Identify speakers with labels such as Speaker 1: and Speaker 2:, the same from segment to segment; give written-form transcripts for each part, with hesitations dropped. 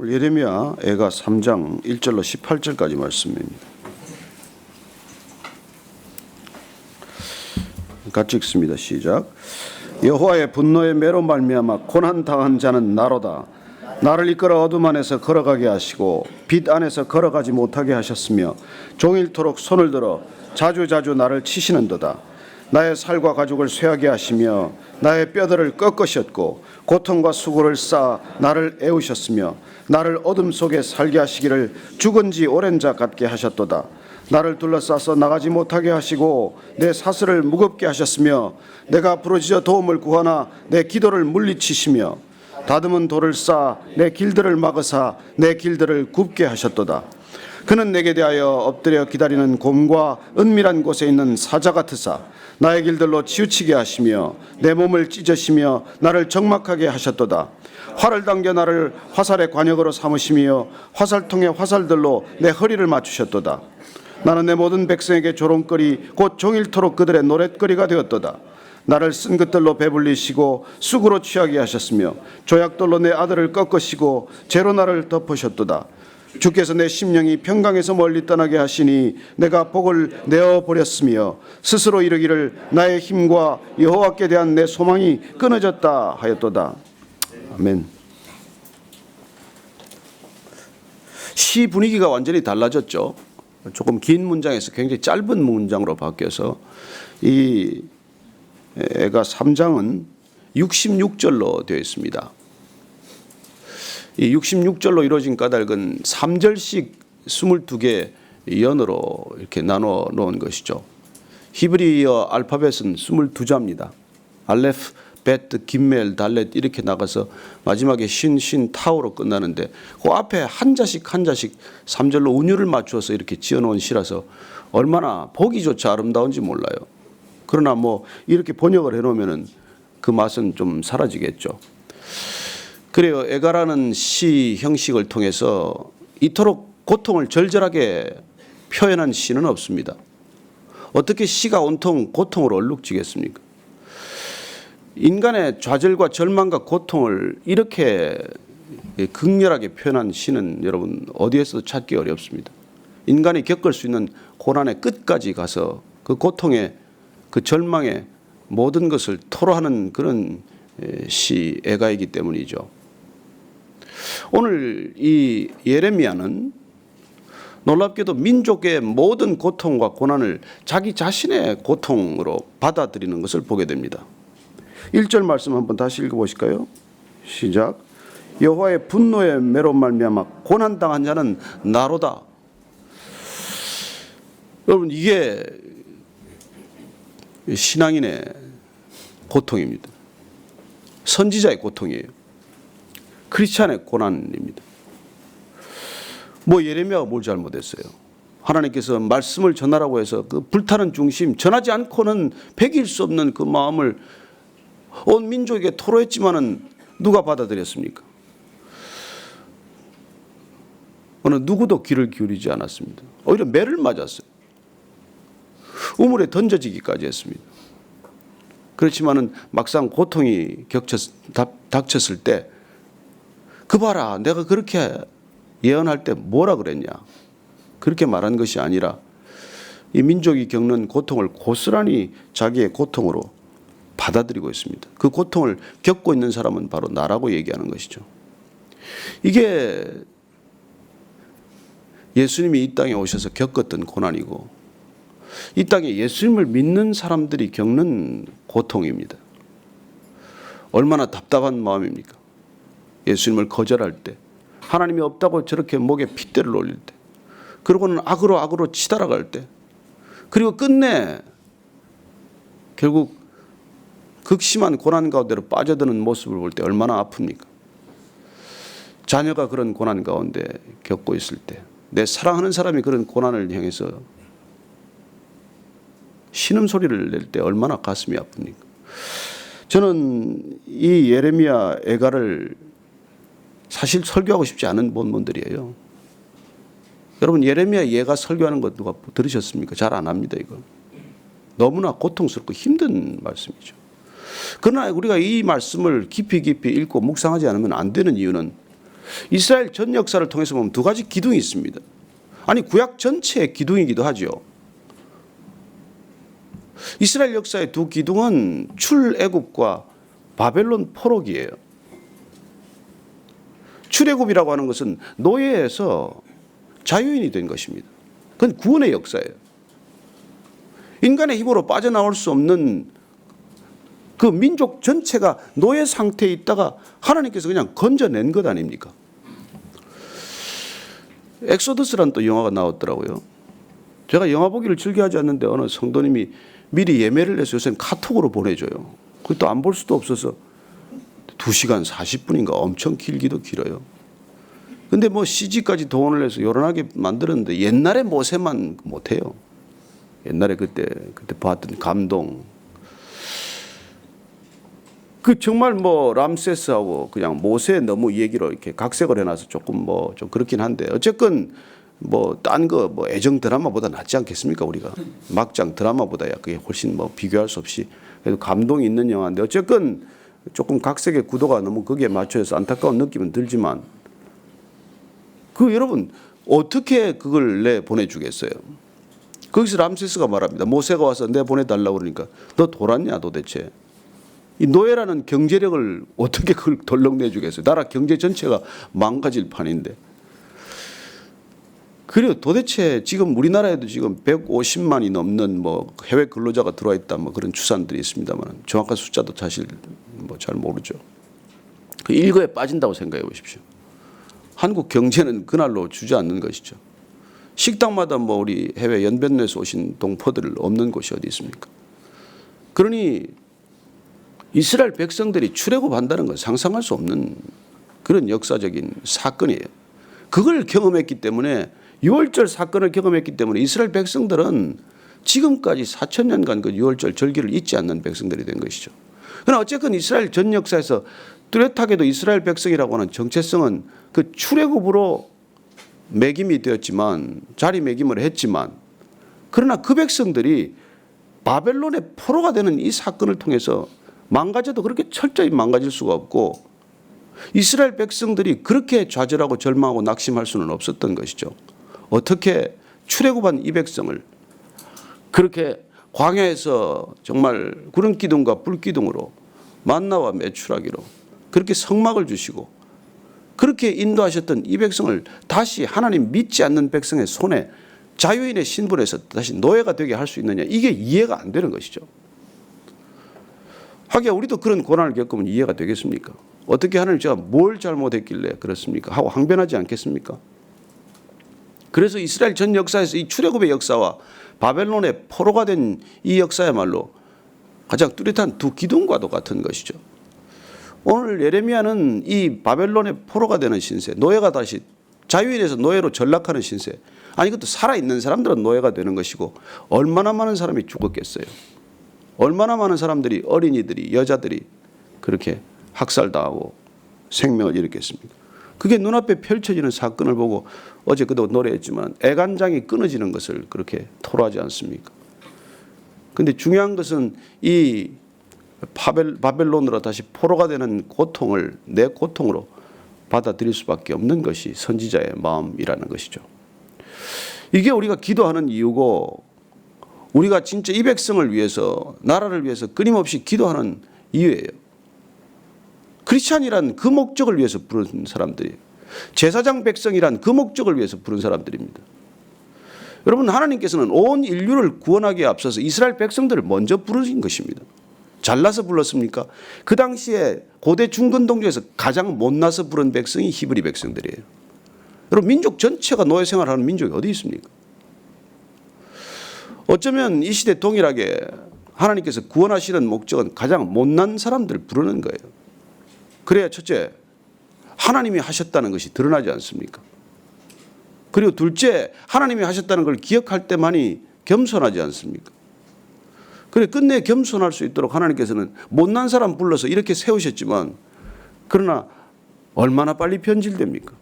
Speaker 1: 오늘 예레미야 애가 3장 1절로 18절까지 말씀입니다. 같이 읽습니다. 시작. 여호와의 분노의 매로 말미암아 고난 당한 자는 나로다. 나를 이끌어 어둠 안에서 걸어가게 하시고 빛 안에서 걸어가지 못하게 하셨으며 종일토록 손을 들어 자주자주 나를 치시는도다. 나의 살과 가죽을 쇠하게 하시며 나의 뼈들을 꺾으셨고 고통과 수고를 쌓아 나를 애우셨으며 나를 어둠 속에 살게 하시기를 죽은 지 오랜 자 같게 하셨도다. 나를 둘러싸서 나가지 못하게 하시고 내 사슬을 무겁게 하셨으며 내가 부르짖어 도움을 구하나 내 기도를 물리치시며 다듬은 돌을 쌓아 내 길들을 막으사 내 길들을 굽게 하셨도다. 그는 내게 대하여 엎드려 기다리는 곰과 은밀한 곳에 있는 사자 같으사 나의 길들로 치우치게 하시며 내 몸을 찢으시며 나를 적막하게 하셨도다. 활을 당겨 나를 화살의 관역으로 삼으시며 화살통의 화살들로 내 허리를 맞추셨도다. 나는 내 모든 백성에게 조롱거리 곧 종일토록 그들의 노랫거리가 되었도다. 나를 쓴 것들로 배불리시고 쑥으로 취하게 하셨으며 조약돌로 내 아들을 꺾으시고 죄로 나를 덮으셨도다. 주께서 내 심령이 평강에서 멀리 떠나게 하시니 내가 복을 내어버렸으며 스스로 이르기를 나의 힘과 여호와께 대한 내 소망이 끊어졌다 하였도다. 아멘. 시 분위기가 완전히 달라졌죠. 조금 긴 문장에서 굉장히 짧은 문장으로 바뀌어서 이 애가 3장은 66절로 되어 있습니다. 이 66절로 이루어진 까닭은 3절씩 22개 연으로 이렇게 나눠 놓은 것이죠. 히브리어 알파벳은 22자입니다. 알레프, 베트, 김멜, 달렛 이렇게 나가서 마지막에 신, 타우로 끝나는데 그 앞에 한 자씩 한 자씩 3절로 운율을 맞추어서 이렇게 지어놓은 시라서 얼마나 보기조차 아름다운지 몰라요. 그러나 뭐 이렇게 번역을 해놓으면 그 맛은 좀 사라지겠죠. 그래요. 애가라는 시 형식을 통해서 이토록 고통을 절절하게 표현한 시는 없습니다. 어떻게 시가 온통 고통으로 얼룩지겠습니까? 인간의 좌절과 절망과 고통을 이렇게 극렬하게 표현한 시는 여러분 어디에서도 찾기 어렵습니다. 인간이 겪을 수 있는 고난의 끝까지 가서 그 고통의 그 절망의 모든 것을 토로하는 그런 시 애가이기 때문이죠. 오늘 이 예레미야는 놀랍게도 민족의 모든 고통과 고난을 자기 자신의 고통으로 받아들이는 것을 보게 됩니다. 1절 말씀 한번 다시 읽어보실까요? 시작. 여호와의 분노의 매로 말미암아 고난당한 자는 나로다. 여러분 이게 신앙인의 고통입니다. 선지자의 고통이에요. 크리스찬의 고난입니다. 뭐 예레미야가 뭘 잘못했어요? 하나님께서 말씀을 전하라고 해서 그 불타는 중심, 전하지 않고는 배길 수 없는 그 마음을 온 민족에게 토로했지만은 누가 받아들였습니까? 어느 누구도 귀를 기울이지 않았습니다. 오히려 매를 맞았어요. 우물에 던져지기까지 했습니다. 그렇지만은 막상 고통이 닥쳤을 때 그 봐라 내가 그렇게 예언할 때 뭐라 그랬냐 그렇게 말한 것이 아니라 이 민족이 겪는 고통을 고스란히 자기의 고통으로 받아들이고 있습니다. 그 고통을 겪고 있는 사람은 바로 나라고 얘기하는 것이죠. 이게 예수님이 이 땅에 오셔서 겪었던 고난이고 이 땅에 예수님을 믿는 사람들이 겪는 고통입니다. 얼마나 답답한 마음입니까? 예수님을 거절할 때, 하나님이 없다고 저렇게 목에 핏대를 올릴 때, 그러고는 악으로 치달아갈 때, 그리고 끝내 결국 극심한 고난 가운데로 빠져드는 모습을 볼 때 얼마나 아픕니까? 자녀가 그런 고난 가운데 겪고 있을 때, 내 사랑하는 사람이 그런 고난을 향해서 신음소리를 낼 때 얼마나 가슴이 아픕니까? 저는 이 예레미야 애가를 사실 설교하고 싶지 않은 본문들이에요. 여러분 예레미야 예가 설교하는 것 누가 들으셨습니까? 잘 안 합니다. 이거 너무나 고통스럽고 힘든 말씀이죠. 그러나 우리가 이 말씀을 깊이 읽고 묵상하지 않으면 안 되는 이유는 이스라엘 전 역사를 통해서 보면 두 가지 기둥이 있습니다. 아니 구약 전체의 기둥이기도 하죠. 이스라엘 역사의 두 기둥은 출애굽과 바벨론 포로기예요. 출애굽이라고 하는 것은 노예에서 자유인이 된 것입니다. 그건 구원의 역사예요. 인간의 힘으로 빠져나올 수 없는 그 민족 전체가 노예 상태에 있다가 하나님께서 그냥 건져낸 것 아닙니까? 엑소더스라는 또 영화가 나왔더라고요. 제가 영화 보기를 즐겨하지 않는데 어느 성도님이 미리 예매를 해서 요새는 카톡으로 보내줘요. 그것도 안 볼 수도 없어서 2시간 40분인가 엄청 길기도 길어요. 근데 뭐 CG까지 동원을 해서 요란하게 만들었는데 옛날의 모세만 못해요. 옛날에 그때 봤던 감동. 그 정말 뭐 람세스하고 그냥 모세 너무 얘기로 이렇게 각색을 해놔서 조금 뭐 좀 그렇긴 한데 어쨌건 뭐 딴 거 뭐 애정 드라마보다 낫지 않겠습니까 우리가 막장 드라마보다야 그게 훨씬 뭐 비교할 수 없이 그래도 감동이 있는 영화인데 어쨌건 조금 각색의 구도가 너무 거기에 맞춰서 안타까운 느낌은 들지만 그 여러분 어떻게 그걸 내 보내주겠어요? 거기서 람세스가 말합니다. 모세가 와서 내 보내달라고 그러니까 너 돌았냐 도대체. 이 노예라는 경제력을 어떻게 그걸 덜렁 내주겠어요? 나라 경제 전체가 망가질 판인데. 그리고 도대체 지금 우리나라에도 지금 150만이 넘는 뭐 해외 근로자가 들어와 있다 뭐 그런 추산들이 있습니다만 정확한 숫자도 사실 뭐 잘 모르죠. 그 일거에 빠진다고 생각해 보십시오. 한국 경제는 그날로 주저앉는 것이죠. 식당마다 뭐 우리 해외 연변에서 오신 동포들 없는 곳이 어디 있습니까? 그러니 이스라엘 백성들이 출애굽한다는 건 상상할 수 없는 그런 역사적인 사건이에요. 그걸 경험했기 때문에 6월절 사건을 경험했기 때문에 이스라엘 백성들은 지금까지 4,000년간 그 6월절 절기를 잊지 않는 백성들이 된 것이죠. 그러나 어쨌든 이스라엘 전 역사에서 뚜렷하게도 이스라엘 백성이라고 하는 정체성은 그 출애굽으로 매김이 되었지만 자리매김을 했지만 그러나 그 백성들이 바벨론의 포로가 되는 이 사건을 통해서 망가져도 그렇게 철저히 망가질 수가 없고 이스라엘 백성들이 그렇게 좌절하고 절망하고 낙심할 수는 없었던 것이죠. 어떻게 출애굽한 이 백성을 그렇게 광야에서 정말 구름 기둥과 불 기둥으로 만나와 메추라기로 그렇게 성막을 주시고 그렇게 인도하셨던 이 백성을 다시 하나님 믿지 않는 백성의 손에 자유인의 신분에서 다시 노예가 되게 할 수 있느냐 이게 이해가 안 되는 것이죠. 하기야 우리도 그런 고난을 겪으면 이해가 되겠습니까? 어떻게 하나님 제가 뭘 잘못했길래 그렇습니까? 하고 항변하지 않겠습니까? 그래서 이스라엘 전 역사에서 이 출애굽의 역사와 바벨론의 포로가 된 이 역사야말로 가장 뚜렷한 두 기둥과도 같은 것이죠. 오늘 예레미야는 이 바벨론의 포로가 되는 신세, 노예가 다시 자유인에서 노예로 전락하는 신세. 아니 그것도 살아있는 사람들은 노예가 되는 것이고 얼마나 많은 사람이 죽었겠어요. 얼마나 많은 사람들이 어린이들이 여자들이 그렇게 학살당하고 생명을 잃었겠습니까? 그게 눈앞에 펼쳐지는 사건을 보고 어제 그도 노래했지만 애간장이 끊어지는 것을 그렇게 토로하지 않습니까? 그런데 중요한 것은 이 바벨론으로 다시 포로가 되는 고통을 내 고통으로 받아들일 수밖에 없는 것이 선지자의 마음이라는 것이죠. 이게 우리가 기도하는 이유고 우리가 진짜 이 백성을 위해서 나라를 위해서 끊임없이 기도하는 이유예요. 크리스찬이란 그 목적을 위해서 부른 사람들이에요. 제사장 백성이란 그 목적을 위해서 부른 사람들입니다. 여러분 하나님께서는 온 인류를 구원하기에 앞서서 이스라엘 백성들을 먼저 부르신 것입니다. 잘나서 불렀습니까? 그 당시에 고대 중근동 중에서 가장 못나서 부른 백성이 히브리 백성들이에요. 여러분 민족 전체가 노예 생활하는 민족이 어디 있습니까? 어쩌면 이 시대 동일하게 하나님께서 구원하시는 목적은 가장 못난 사람들을 부르는 거예요. 그래야 첫째 하나님이 하셨다는 것이 드러나지 않습니까? 그리고 둘째 하나님이 하셨다는 걸 기억할 때만이 겸손하지 않습니까? 그래 끝내 겸손할 수 있도록 하나님께서는 못난 사람 불러서 이렇게 세우셨지만 그러나 얼마나 빨리 변질됩니까?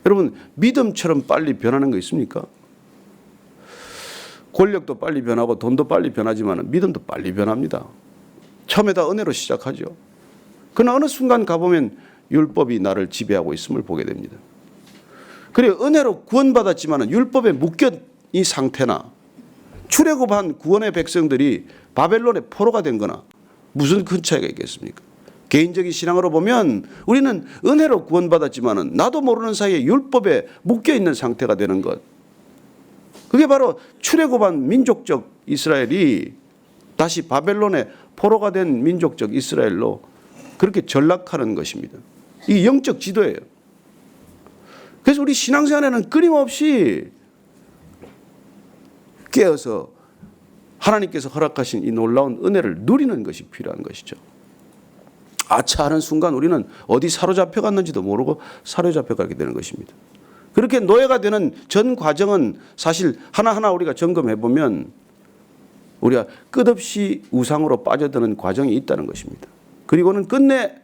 Speaker 1: 여러분 믿음처럼 빨리 변하는 거 있습니까? 권력도 빨리 변하고 돈도 빨리 변하지만 믿음도 빨리 변합니다. 처음에 다 은혜로 시작하죠. 그러나 어느 순간 가보면 율법이 나를 지배하고 있음을 보게 됩니다. 그래요. 은혜로 구원받았지만 율법에 묶여 이 상태나 출애굽한 구원의 백성들이 바벨론의 포로가 된 거나 무슨 큰 차이가 있겠습니까? 개인적인 신앙으로 보면 우리는 은혜로 구원받았지만 나도 모르는 사이에 율법에 묶여 있는 상태가 되는 것. 그게 바로 출애굽한 민족적 이스라엘이 다시 바벨론의 포로가 된 민족적 이스라엘로 그렇게 전락하는 것입니다. 이 영적 지도예요. 그래서 우리 신앙생활에는 끊임없이 깨어서 하나님께서 허락하신 이 놀라운 은혜를 누리는 것이 필요한 것이죠. 아차 하는 순간 우리는 어디 사로잡혀 갔는지도 모르고 사로잡혀 가게 되는 것입니다. 그렇게 노예가 되는 전 과정은 사실 하나하나 우리가 점검해 보면 우리가 끝없이 우상으로 빠져드는 과정이 있다는 것입니다. 그리고는 끝내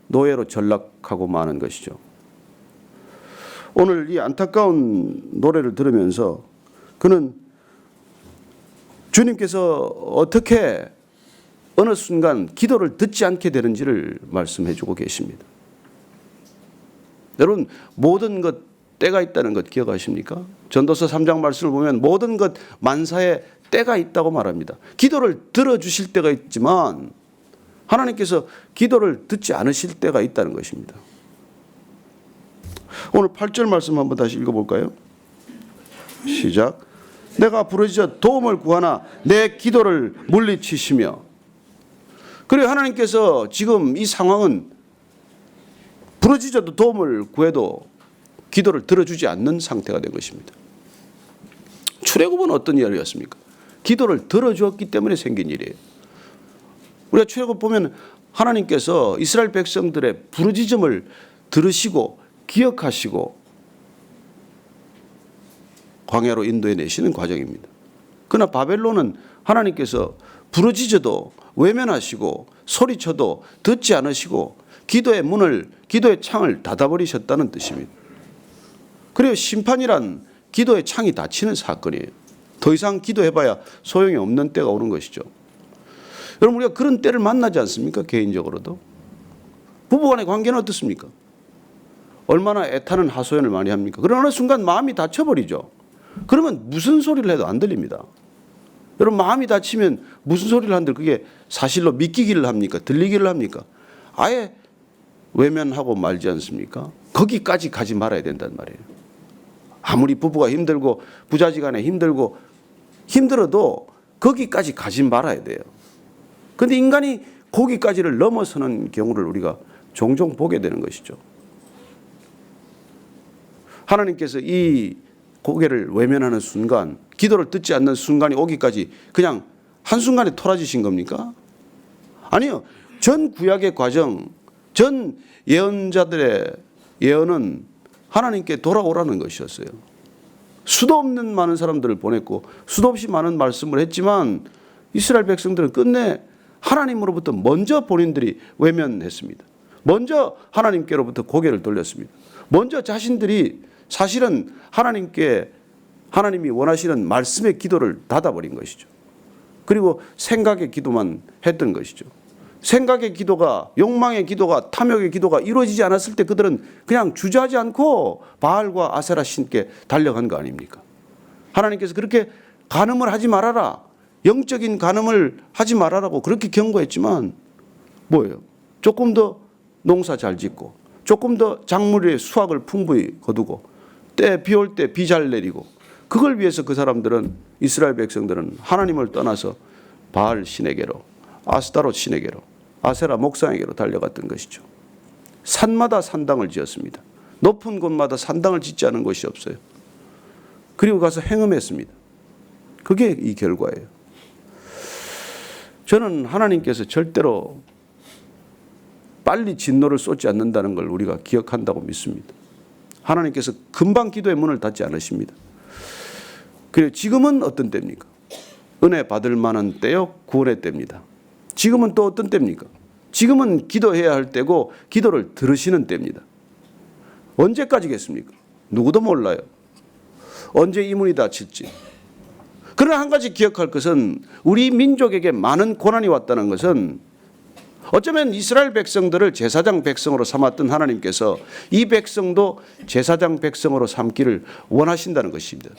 Speaker 1: 노예로 전락하고 마는 것이죠. 오늘 이 안타까운 노래를 들으면서 그는 주님께서 어떻게 어느 순간 기도를 듣지 않게 되는지를 말씀해 주고 계십니다. 여러분, 모든 것 때가 있다는 것 기억하십니까? 전도서 3장 말씀을 보면 모든 것 만사에 때가 있다고 말합니다. 기도를 들어주실 때가 있지만 하나님께서 기도를 듣지 않으실 때가 있다는 것입니다. 오늘 8절 말씀 한번 다시 읽어볼까요? 시작. 내가 부르짖어 도움을 구하나 내 기도를 물리치시며. 그리고 하나님께서 지금 이 상황은 부르짖어도 도움을 구해도 기도를 들어주지 않는 상태가 된 것입니다. 출애굽은 어떤 일이었습니까? 기도를 들어주었기 때문에 생긴 일이에요. 우리가 출애굽 보면 하나님께서 이스라엘 백성들의 부르짖음을 들으시고 기억하시고 광야로 인도해 내시는 과정입니다. 그러나 바벨론은 하나님께서 부르짖어도 외면하시고 소리쳐도 듣지 않으시고 기도의 문을, 기도의 창을 닫아버리셨다는 뜻입니다. 그래요. 심판이란 기도의 창이 닫히는 사건이에요. 더 이상 기도해봐야 소용이 없는 때가 오는 것이죠. 여러분, 우리가 그런 때를 만나지 않습니까? 개인적으로도. 부부간의 관계는 어떻습니까? 얼마나 애타는 하소연을 많이 합니까? 그러나 어느 순간 마음이 닫혀버리죠. 그러면 무슨 소리를 해도 안 들립니다. 여러분, 마음이 닫히면 무슨 소리를 한들 그게 사실로 믿기기를 합니까? 들리기를 합니까? 아예 외면하고 말지 않습니까? 거기까지 가지 말아야 된단 말이에요. 아무리 부부가 힘들고 부자지간에 힘들어도 거기까지 가지 말아야 돼요. 그런데 인간이 거기까지를 넘어서는 경우를 우리가 종종 보게 되는 것이죠. 하나님께서 이 고개를 외면하는 순간, 기도를 듣지 않는 순간이 오기까지 그냥 한순간에 토라지신 겁니까? 아니요. 전 구약의 과정, 전 예언자들의 예언은 하나님께 돌아오라는 것이었어요. 수도 없는 많은 사람들을 보냈고 수도 없이 많은 말씀을 했지만 이스라엘 백성들은 끝내 하나님으로부터 먼저 본인들이 외면했습니다. 먼저 하나님께로부터 고개를 돌렸습니다. 먼저 자신들이 사실은 하나님이 원하시는 말씀의 기도를 닫아버린 것이죠. 그리고 생각의 기도만 했던 것이죠. 생각의 기도가, 욕망의 기도가, 탐욕의 기도가 이루어지지 않았을 때 그들은 그냥 주저하지 않고 바알과 아세라 신께 달려간 거 아닙니까? 하나님께서 그렇게 간음을 하지 말아라, 영적인 간음을 하지 말아라고 그렇게 경고했지만 뭐예요? 조금 더 농사 잘 짓고 조금 더 작물의 수확을 풍부히 거두고 비 올 때 비 잘 내리고, 그걸 위해서 그 사람들은, 이스라엘 백성들은 하나님을 떠나서 바알 신에게로, 아스타롯 신에게로, 아세라 목상에게로 달려갔던 것이죠. 산마다 산당을 지었습니다. 높은 곳마다 산당을 짓지 않은 곳이 없어요. 그리고 가서 행음했습니다. 그게 이 결과예요. 저는 하나님께서 절대로 빨리 진노를 쏟지 않는다는 걸 우리가 기억한다고 믿습니다. 하나님께서 금방 기도의 문을 닫지 않으십니다. 그리고 지금은 어떤 때입니까? 은혜 받을 만한 때요, 구원의 때입니다. 지금은 또 어떤 때입니까? 지금은 기도해야 할 때고 기도를 들으시는 때입니다. 언제까지겠습니까? 누구도 몰라요. 언제 이 문이 닫힐지. 그러나 한 가지 기억할 것은 우리 민족에게 많은 고난이 왔다는 것은 어쩌면 이스라엘 백성들을 제사장 백성으로 삼았던 하나님께서 이 백성도 제사장 백성으로 삼기를 원하신다는 것입니다.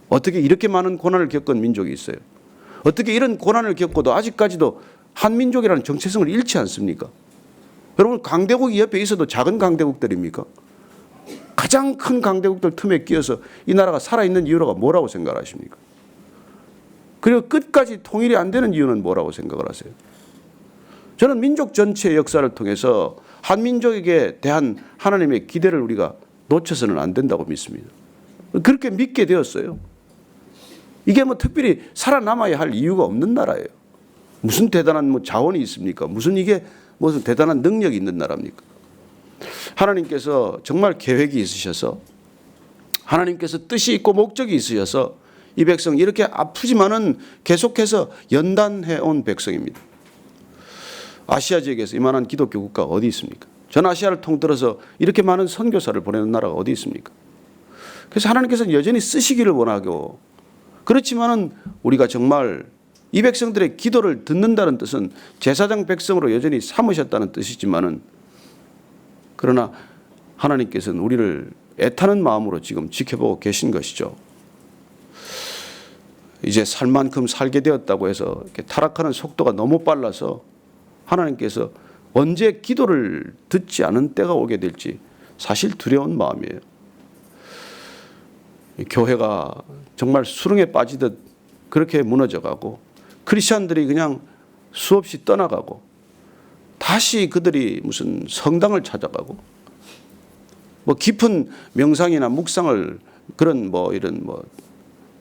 Speaker 1: 어떻게 이렇게 많은 고난을 겪은 민족이 있어요? 어떻게 이런 고난을 겪고도 아직까지도 한민족이라는 정체성을 잃지 않습니까? 여러분, 강대국이 옆에 있어도 작은 강대국들입니까? 가장 큰 강대국들 틈에 끼어서 이 나라가 살아있는 이유가 뭐라고 생각하십니까? 그리고 끝까지 통일이 안 되는 이유는 뭐라고 생각을 하세요? 저는 민족 전체의 역사를 통해서 한민족에게 대한 하나님의 기대를 우리가 놓쳐서는 안 된다고 믿습니다. 그렇게 믿게 되었어요. 이게 뭐 특별히 살아남아야 할 이유가 없는 나라예요. 무슨 대단한 뭐 자원이 있습니까? 무슨 대단한 능력이 있는 나라입니까? 하나님께서 정말 계획이 있으셔서, 하나님께서 뜻이 있고 목적이 있으셔서 이 백성 이렇게 아프지만은 계속해서 연단해 온 백성입니다. 아시아 지역에서 이만한 기독교 국가가 어디 있습니까? 전 아시아를 통틀어서 이렇게 많은 선교사를 보내는 나라가 어디 있습니까? 그래서 하나님께서는 여전히 쓰시기를 원하고, 그렇지만은 우리가 정말 이 백성들의 기도를 듣는다는 뜻은 제사장 백성으로 여전히 삼으셨다는 뜻이지만은, 그러나 하나님께서는 우리를 애타는 마음으로 지금 지켜보고 계신 것이죠. 이제 살 만큼 살게 되었다고 해서 이렇게 타락하는 속도가 너무 빨라서 하나님께서 언제 기도를 듣지 않은 때가 오게 될지 사실 두려운 마음이에요. 교회가 정말 수렁에 빠지듯 그렇게 무너져가고, 크리스천들이 그냥 수없이 떠나가고, 다시 그들이 무슨 성당을 찾아가고, 뭐 깊은 명상이나 묵상을 그런 이런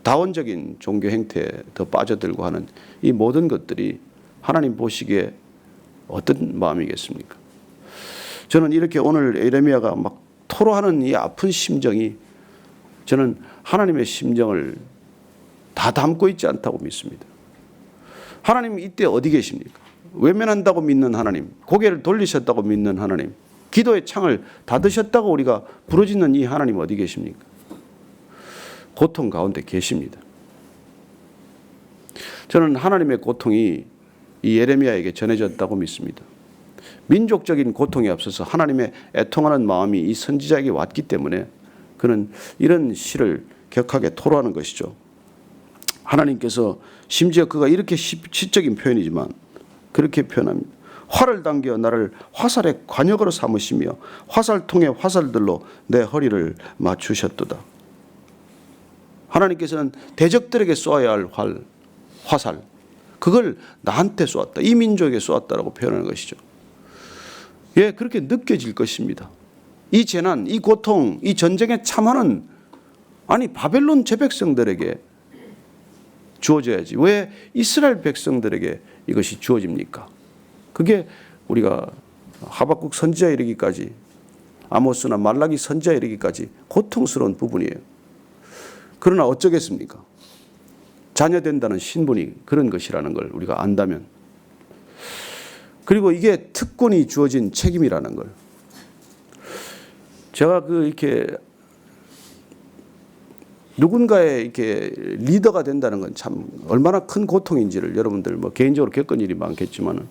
Speaker 1: 다원적인 종교 행태에 더 빠져들고 하는 이 모든 것들이 하나님 보시기에 어떤 마음이겠습니까? 저는 이렇게 오늘 에레미야가 막 토로하는 이 아픈 심정이, 저는 하나님의 심정을 다 담고 있지 않다고 믿습니다. 하나님 이때 어디 계십니까? 외면한다고 믿는 하나님, 고개를 돌리셨다고 믿는 하나님, 기도의 창을 닫으셨다고 우리가 부르짖는 이 하나님 어디 계십니까? 고통 가운데 계십니다. 저는 하나님의 고통이 이 예레미야에게 전해졌다고 믿습니다. 민족적인 고통에 앞서서 하나님의 애통하는 마음이 이 선지자에게 왔기 때문에 그는 이런 시를 격하게 토로하는 것이죠. 하나님께서 심지어 그가 이렇게 시적인 표현이지만 그렇게 표현합니다. 활을 당겨 나를 화살의 관역으로 삼으시며 화살통의 화살들로 내 허리를 맞추셨도다. 하나님께서는 대적들에게 쏘아야 할 화살, 그걸 나한테 쏘았다, 이 민족에게 쏘았다라고 표현하는 것이죠. 예, 그렇게 느껴질 것입니다. 이 재난, 이 고통, 이 전쟁의 참화는 아니 바벨론 제 백성들에게 주어져야지 왜 이스라엘 백성들에게 이것이 주어집니까? 그게 우리가 하박국 선지자에 이르기까지, 아모스나 말라기 선지자에 이르기까지 고통스러운 부분이에요. 그러나 어쩌겠습니까? 자녀된다는 신분이 그런 것이라는 걸 우리가 안다면, 그리고 이게 특권이 주어진 책임이라는 걸, 제가 이렇게 누군가의 이렇게 리더가 된다는 건 참 얼마나 큰 고통인지를 여러분들 개인적으로 겪은 일이 많겠지만은,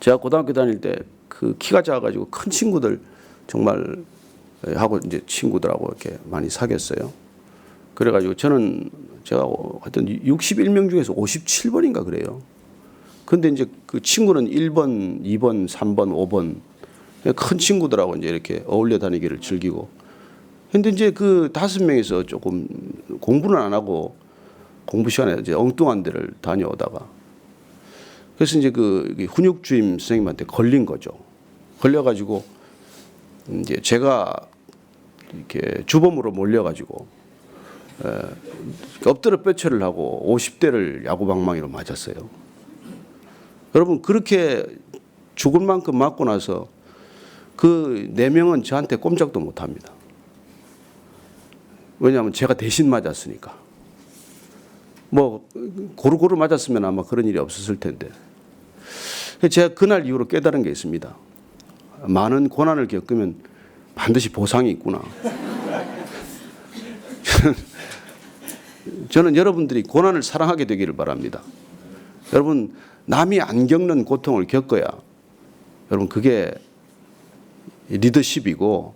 Speaker 1: 제가 고등학교 다닐 때 그 키가 작아가지고 큰 친구들 정말 하고 이제 친구들하고 이렇게 많이 사귀었어요. 그래가지고 제가 하여튼 61명 중에서 57번인가 그래요. 근데 이제 그 친구는 1번, 2번, 3번, 5번 큰 친구들하고 이제 이렇게 어울려 다니기를 즐기고. 근데 이제 그 5명에서 조금 공부는 안 하고 공부 시간에 이제 엉뚱한 데를 다녀오다가, 그래서 이제 그 훈육주임 선생님한테 걸린 거죠. 걸려가지고 이제 제가 이렇게 주범으로 몰려가지고 엎드려 뼈쳐를 하고 50대를 야구방망이로 맞았어요. 여러분, 그렇게 죽을 만큼 맞고 나서 그 4명은 저한테 꼼짝도 못합니다. 왜냐하면 제가 대신 맞았으니까. 고루고루 맞았으면 아마 그런 일이 없었을 텐데. 제가 그날 이후로 깨달은 게 있습니다. 많은 고난을 겪으면 반드시 보상이 있구나. 저는 여러분들이 고난을 사랑하게 되기를 바랍니다. 여러분, 남이 안 겪는 고통을 겪어야 여러분 그게 리더십이고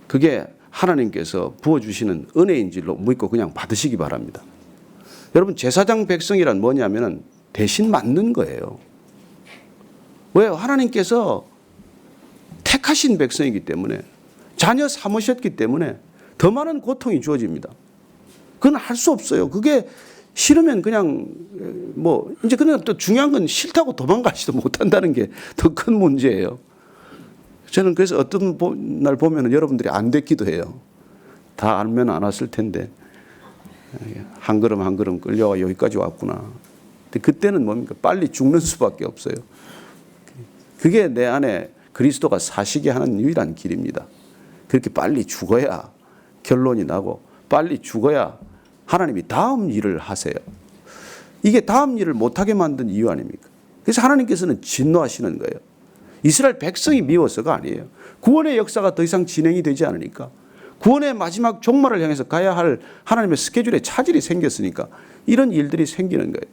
Speaker 1: 그게 하나님께서 부어주시는 은혜인 줄로 믿고 그냥 받으시기 바랍니다. 여러분, 제사장 백성이란 뭐냐면은 대신 맞는 거예요. 왜요? 하나님께서 택하신 백성이기 때문에, 자녀 삼으셨기 때문에 더 많은 고통이 주어집니다. 그건 할 수 없어요. 그게 싫으면 그냥 이제 그냥 또 중요한 건 싫다고 도망가지도 못한다는 게 더 큰 문제예요. 저는 그래서 어떤 날 보면 여러분들이 안 됐기도 해요. 다 알면 안 왔을 텐데 한 걸음 한 걸음 끌려와 여기까지 왔구나. 근데 그때는 뭡니까? 빨리 죽는 수밖에 없어요. 그게 내 안에 그리스도가 사시게 하는 유일한 길입니다. 그렇게 빨리 죽어야 결론이 나고 빨리 죽어야 하나님이 다음 일을 하세요. 이게 다음 일을 못하게 만든 이유 아닙니까? 그래서 하나님께서는 진노하시는 거예요. 이스라엘 백성이 미워서가 아니에요. 구원의 역사가 더 이상 진행이 되지 않으니까, 구원의 마지막 종말을 향해서 가야 할 하나님의 스케줄에 차질이 생겼으니까 이런 일들이 생기는 거예요.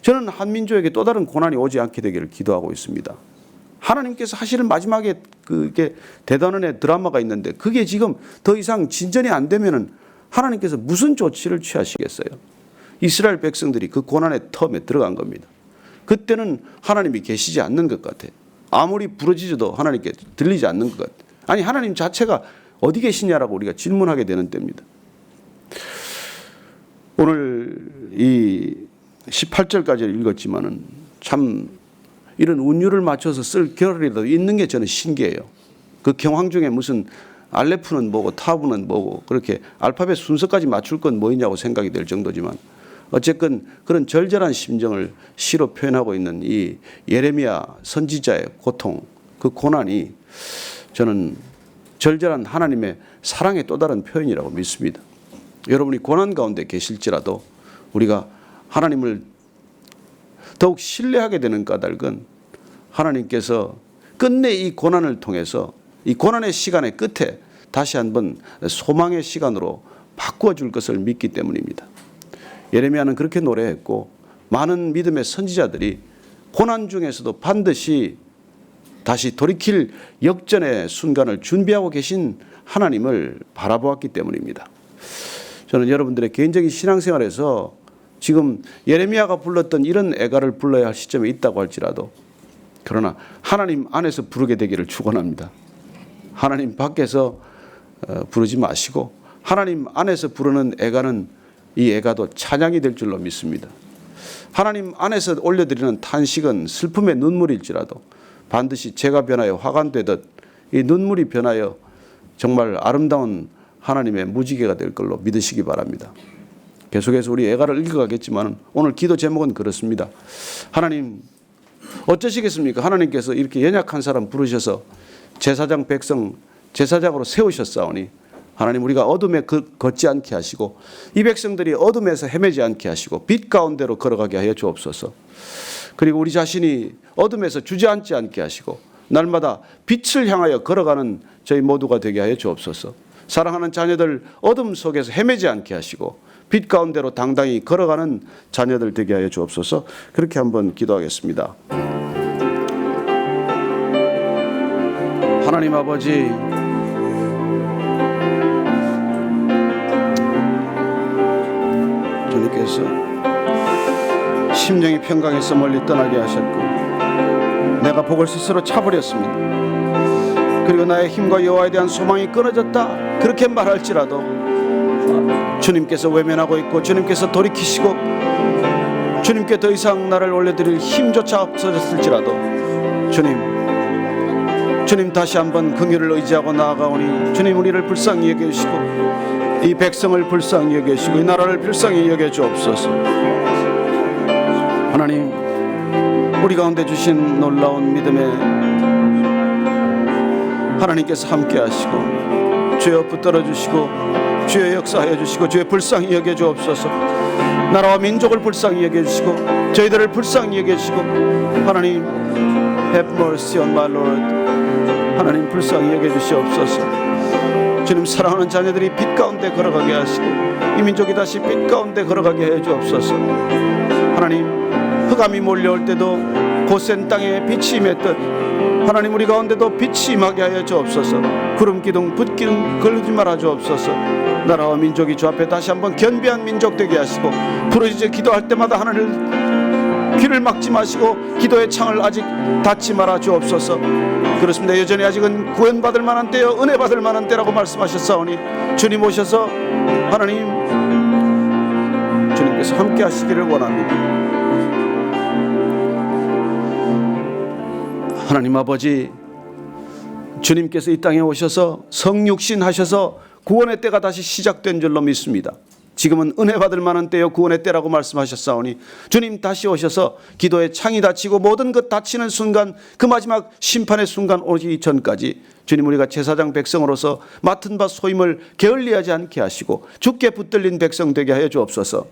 Speaker 1: 저는 한민족에게 또 다른 고난이 오지 않게 되기를 기도하고 있습니다. 하나님께서 하시는 마지막에 그게 대단원의 드라마가 있는데 그게 지금 더 이상 진전이 안 되면은 하나님께서 무슨 조치를 취하시겠어요? 이스라엘 백성들이 그 고난의 텀에 들어간 겁니다. 그때는 하나님이 계시지 않는 것 같아요. 아무리 부르짖어도 하나님께 들리지 않는 것 같아요. 아니, 하나님 자체가 어디 계시냐라고 우리가 질문하게 되는 때입니다. 오늘 이 18절까지 읽었지만은 참 이런 운율을 맞춰서 쓸 결이라도 있는 게 저는 신기해요. 그 경황 중에 무슨 알레프는 뭐고 타브는 뭐고 그렇게 알파벳 순서까지 맞출 건 뭐냐고 생각이 될 정도지만, 어쨌건 그런 절절한 심정을 시로 표현하고 있는 이 예레미야 선지자의 고통, 그 고난이 저는 절절한 하나님의 사랑의 또 다른 표현이라고 믿습니다. 여러분이 고난 가운데 계실지라도 우리가 하나님을 더욱 신뢰하게 되는 까닭은 하나님께서 끝내 이 고난을 통해서 이 고난의 시간의 끝에 다시 한번 소망의 시간으로 바꾸어 줄 것을 믿기 때문입니다. 예레미야는 그렇게 노래했고, 많은 믿음의 선지자들이 고난 중에서도 반드시 다시 돌이킬 역전의 순간을 준비하고 계신 하나님을 바라보았기 때문입니다. 저는 여러분들의 개인적인 신앙생활에서 지금 예레미야가 불렀던 이런 애가를 불러야 할 시점에 있다고 할지라도, 그러나 하나님 안에서 부르게 되기를 축원합니다. 하나님 밖에서 부르지 마시고 하나님 안에서 부르는 애가는 이 애가도 찬양이 될 줄로 믿습니다. 하나님 안에서 올려드리는 탄식은 슬픔의 눈물일지라도 반드시 재가 변하여 화가 되듯 이 눈물이 변하여 정말 아름다운 하나님의 무지개가 될 걸로 믿으시기 바랍니다. 계속해서 우리 애가를 읽어가겠지만 오늘 기도 제목은 그렇습니다. 하나님 어쩌시겠습니까? 하나님께서 이렇게 연약한 사람 부르셔서 제사장 백성 제사장으로 세우셨사오니 하나님, 우리가 어둠에 걷지 않게 하시고 이 백성들이 어둠에서 헤매지 않게 하시고 빛 가운데로 걸어가게 하여 주옵소서. 그리고 우리 자신이 어둠에서 주저앉지 않게 하시고 날마다 빛을 향하여 걸어가는 저희 모두가 되게 하여 주옵소서. 사랑하는 자녀들 어둠 속에서 헤매지 않게 하시고 빛 가운데로 당당히 걸어가는 자녀들 되게 하여 주옵소서. 그렇게 한번 기도하겠습니다. 하나님 아버지, 주님께서 심령이 평강해서 멀리 떠나게 하셨고 내가 복을 스스로 차버렸습니다. 그리고 나의 힘과 여호와에 대한 소망이 끊어졌다 그렇게 말할지라도 주님께서 외면하고 있고 주님께서 돌이키시고 주님께 더 이상 나를 올려드릴 힘조차 없어졌을지라도 주님 다시 한번 긍휼을 의지하고 나아가오니 주님, 우리를 불쌍히 여겨주시고 이 백성을 불쌍히 여겨주시고 이 나라를 불쌍히 여겨주옵소서. 하나님, 우리 가운데 주신 놀라운 믿음에 하나님께서 함께 하시고 주여 붙들어 주시고 주여 역사하여 주시고 주여 불쌍히 여겨 주옵소서. 나라와 민족을 불쌍히 여겨 주시고 저희들을 불쌍히 여겨 주시고 하나님, have mercy on my Lord. 하나님 불쌍히 여겨 주시옵소서. 주님, 사랑하는 자녀들이 빛 가운데 걸어가게 하시고 이 민족이 다시 빛 가운데 걸어가게 해 주옵소서. 하나님, 흑암이 몰려올 때도 곧센 땅에 빛이 임했듯 하나님 우리 가운데도 빛이 임하게 하여 주옵소서. 구름 기둥 붓기둥 걸리지 말아 주옵소서. 나라와 민족이 주 앞에 다시 한번 견비한 민족 되게 하시고 부르짖어 기도할 때마다 하나님을 귀를 막지 마시고 기도의 창을 아직 닫지 말아 주옵소서. 그렇습니다. 여전히 아직은 구원받을 만한 때요 은혜 받을 만한 때라고 말씀하셨사오니 주님 오셔서 하나님 주님께서 함께 하시기를 원합니다. 하나님 아버지, 주님께서 이 땅에 오셔서 성육신 하셔서 구원의 때가 다시 시작된 줄로 믿습니다. 지금은 은혜 받을 만한 때요 구원의 때라고 말씀하셨사오니 주님 다시 오셔서 기도의 창이 닫히고 모든 것 닫히는 순간, 그 마지막 심판의 순간 오기 전까지 주님 우리가 제사장 백성으로서 맡은 바 소임을 게을리하지 않게 하시고 주께 붙들린 백성 되게 하여 주옵소서.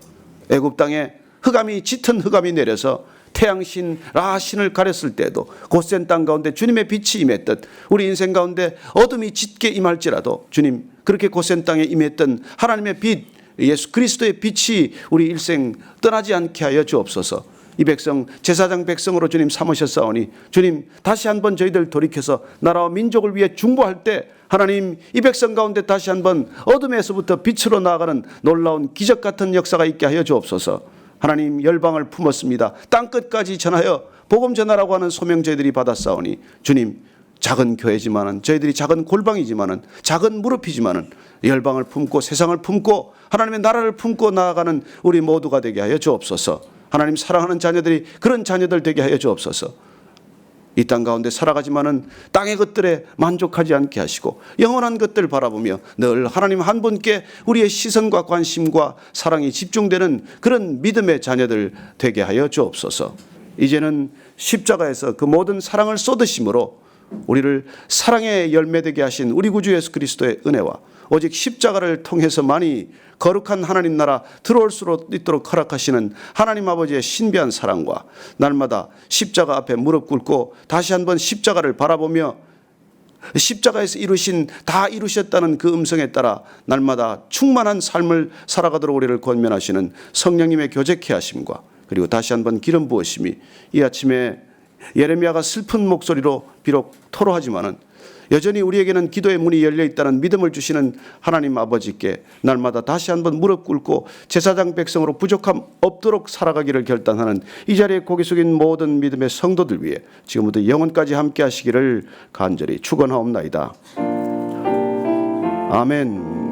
Speaker 1: 애굽 땅에 흑암이 짙은 흑암이 내려서 태양신 라신을 가렸을 때도 곧센 땅 가운데 주님의 빛이 임했듯 우리 인생 가운데 어둠이 짙게 임할지라도 주님 그렇게 곧센 땅에 임했던 하나님의 빛 예수 그리스도의 빛이 우리 일생 떠나지 않게 하여 주옵소서. 이 백성 제사장 백성으로 주님 삼으셨사오니 주님 다시 한번 저희들 돌이켜서 나라와 민족을 위해 중보할 때 하나님 이 백성 가운데 다시 한번 어둠에서부터 빛으로 나아가는 놀라운 기적 같은 역사가 있게 하여 주옵소서. 하나님 열방을 품었습니다. 땅끝까지 전하여 복음 전하라고 하는 소명 저희들이 받았사오니 주님 작은 교회지만은 저희들이 작은 골방이지만은 작은 무릎이지만은 열방을 품고 세상을 품고 하나님의 나라를 품고 나아가는 우리 모두가 되게 하여 주옵소서. 하나님 사랑하는 자녀들이 그런 자녀들 되게 하여 주옵소서. 이 땅 가운데 살아가지만은 땅의 것들에 만족하지 않게 하시고 영원한 것들 바라보며 늘 하나님 한 분께 우리의 시선과 관심과 사랑이 집중되는 그런 믿음의 자녀들 되게 하여 주옵소서. 이제는 십자가에서 그 모든 사랑을 쏟으심으로 우리를 사랑의 열매되게 하신 우리 구주 예수 그리스도의 은혜와 오직 십자가를 통해서만이 거룩한 하나님 나라 들어올 수 있도록 허락하시는 하나님 아버지의 신비한 사랑과 날마다 십자가 앞에 무릎 꿇고 다시 한번 십자가를 바라보며 십자가에서 다 이루셨다는 그 음성에 따라 날마다 충만한 삶을 살아가도록 우리를 권면하시는 성령님의 교제케 하심과 그리고 다시 한번 기름 부으심이 이 아침에 예레미야가 슬픈 목소리로 비록 토로하지만은 여전히 우리에게는 기도의 문이 열려 있다는 믿음을 주시는 하나님 아버지께 날마다 다시 한번 무릎 꿇고 제사장 백성으로 부족함 없도록 살아가기를 결단하는 이 자리에 고개 숙인 모든 믿음의 성도들 위해 지금부터 영원까지 함께 하시기를 간절히 축원하옵나이다. 아멘.